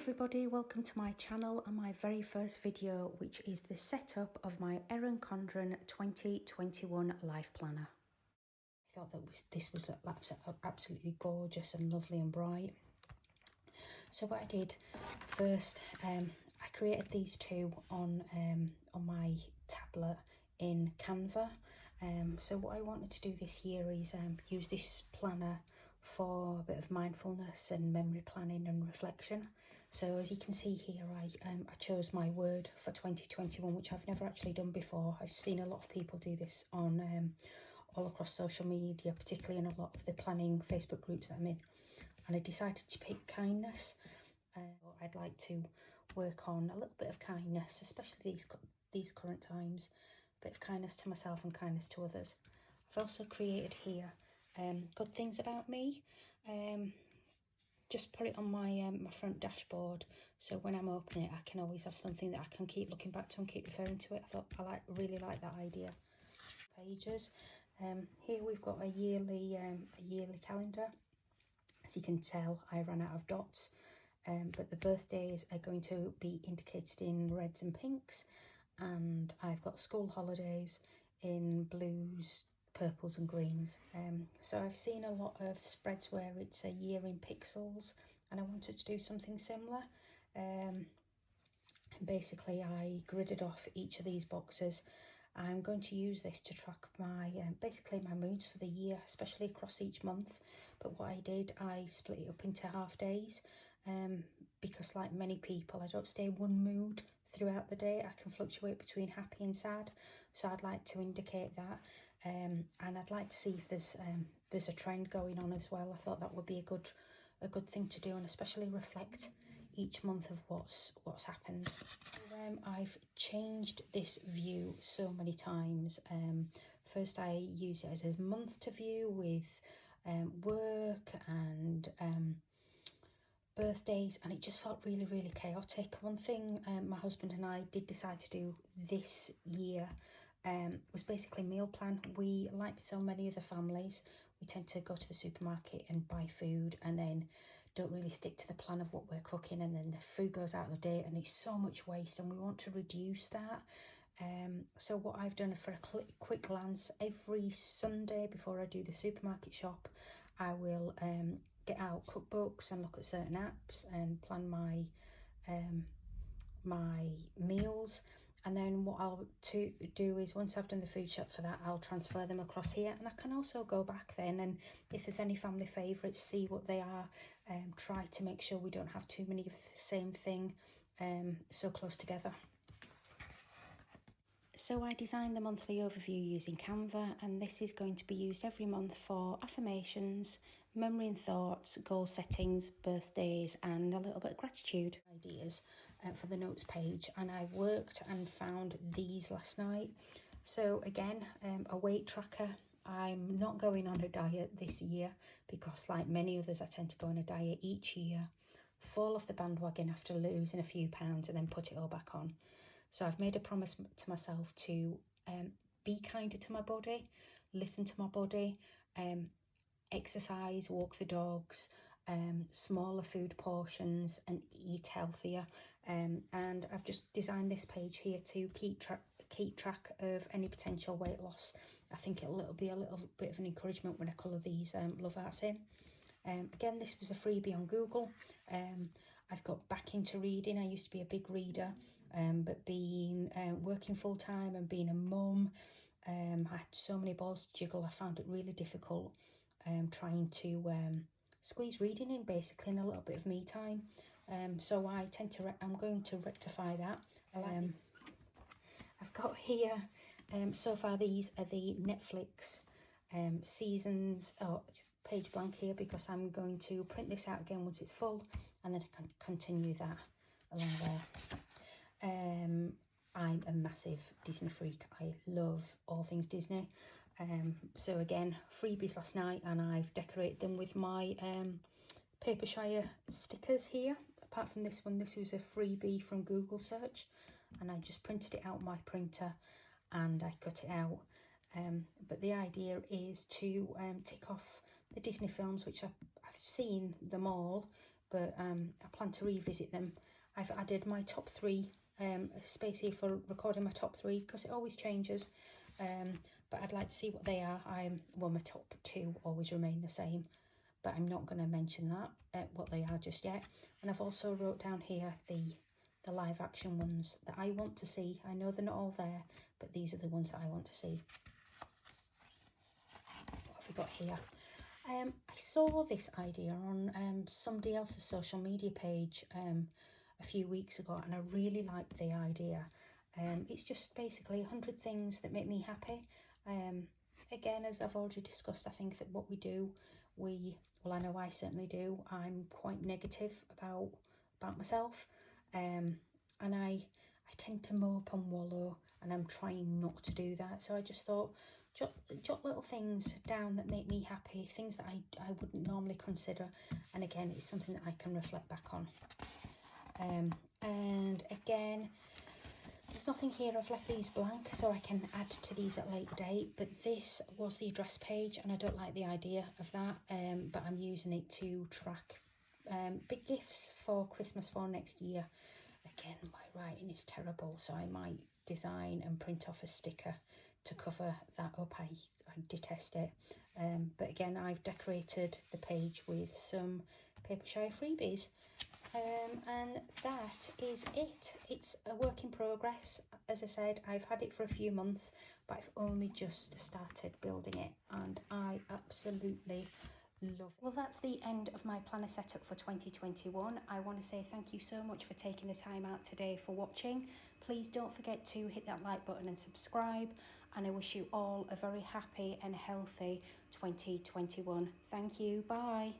everybody, welcome to my channel and my very first video, which is the setup of my Erin Condren 2021 life planner. I thought this was absolutely gorgeous and lovely and bright. So what I did first, I created these two on my tablet in Canva. So what I wanted to do this year is use this planner for a bit of mindfulness and memory planning and reflection. So as you can see here, I chose my word for 2021, which I've never actually done before. I've seen a lot of people do this on all across social media, particularly in a lot of the planning Facebook groups that I'm in. And I decided to pick kindness. I'd like to work on a little bit of kindness, especially these current times. A bit of kindness to myself and kindness to others. I've also created here good things about me. Just put it on my my front dashboard, so when I'm opening it, I can always have something that I can keep looking back to and keep referring to it. I thought really like that idea. Pages. Here we've got a yearly calendar. As you can tell, I ran out of dots, but the birthdays are going to be indicated in reds and pinks, and I've got school holidays in blues, purples and greens. So I've seen a lot of spreads where it's a year in pixels, and I wanted to do something similar. And basically I gridded off each of these boxes. I'm going to use this to track my basically my moods for the year, especially across each month. But what I did, I split it up into half days, because like many people, I don't stay in one mood throughout the day. I can fluctuate between happy and sad, so I'd like to indicate that, and I'd like to see if there's a trend going on as well. I thought that would be a good thing to do, and especially reflect each month of what's happened. I've changed this view so many times. First I used it as a month to view with work and birthdays, and it just felt really chaotic. One thing my husband and I did decide to do this year was basically meal plan. We, like so many other families, we tend to go to the supermarket and buy food and then don't really stick to the plan of what we're cooking, and then the food goes out of date and it's so much waste, and we want to reduce that. So what I've done for a quick glance, every Sunday before I do the supermarket shop, I will get out cookbooks and look at certain apps and plan my my meals. And then what I'll do is, once I've done the food shop for that, I'll transfer them across here, and I can also go back then, and if there's any family favourites, see what they are. Try to make sure we don't have too many of the same thing so close together. So I designed the monthly overview using Canva, and this is going to be used every month for affirmations, memory and thoughts, goal settings, birthdays, and a little bit of gratitude ideas for the notes page. And I worked and found these last night. So again, a weight tracker. I'm not going on a diet this year because, like many others, I tend to go on a diet each year, fall off the bandwagon after losing a few pounds, and then put it all back on. So I've made a promise to myself to be kinder to my body, listen to my body, exercise, walk the dogs, smaller food portions, and eat healthier. And I've just designed this page here to keep track of any potential weight loss. I think it'll be a little bit of an encouragement when I colour these love arts in. Again, this was a freebie on Google. I've got back into reading. I used to be a big reader, but being working full time and being a mum, I had so many balls to juggle. I found it really difficult trying to squeeze reading in, basically, in a little bit of me time. So I'm going to rectify that. I've got here, so far these are the Netflix seasons. Page blank here because I'm going to print this out again once it's full, and then I can continue that along there. I'm a massive Disney freak. I love all things Disney. So again, freebies last night, and I've decorated them with my Papershire stickers here. Apart from this one, this was a freebie from Google search, and I just printed it out on my printer and I cut it out. But the idea is to tick off the Disney films, which I've seen them all, but I plan to revisit them. I've added my top 3 space here for recording my top 3 because it always changes, but I'd like to see what they are. Well, my top 2 always remain the same, but I'm not going to mention that what they are just yet. And I've also wrote down here the live action ones that I want to see. I know they're not all there, but these are the ones that I want to see. What have we got here? I saw this idea on somebody else's social media page a few weeks ago, and I really liked the idea. It's just basically 100 things that make me happy. Again, as I've already discussed, I think that what we do, well, I know I certainly do, I'm quite negative about myself, and I tend to mope and wallow, and I'm trying not to do that. So I just thought, jot little things down that make me happy, things that I wouldn't normally consider, and again, it's something that I can reflect back on. And again, there's nothing here. I've left these blank so I can add to these at a later date, but this was the address page and I don't like the idea of that, but I'm using it to track big gifts for Christmas for next year. Again, my writing is terrible, so I might design and print off a sticker to cover that up. I detest it, but again, I've decorated the page with some Papershire freebies. And that is it. It's a work in progress. As I said, I've had it for a few months, but I've only just started building it and I absolutely love it. Well, that's the end of my planner setup for 2021. I want to say thank you so much for taking the time out today for watching. Please don't forget to hit that like button and subscribe, and I wish you all a very happy and healthy 2021. Thank you. Bye.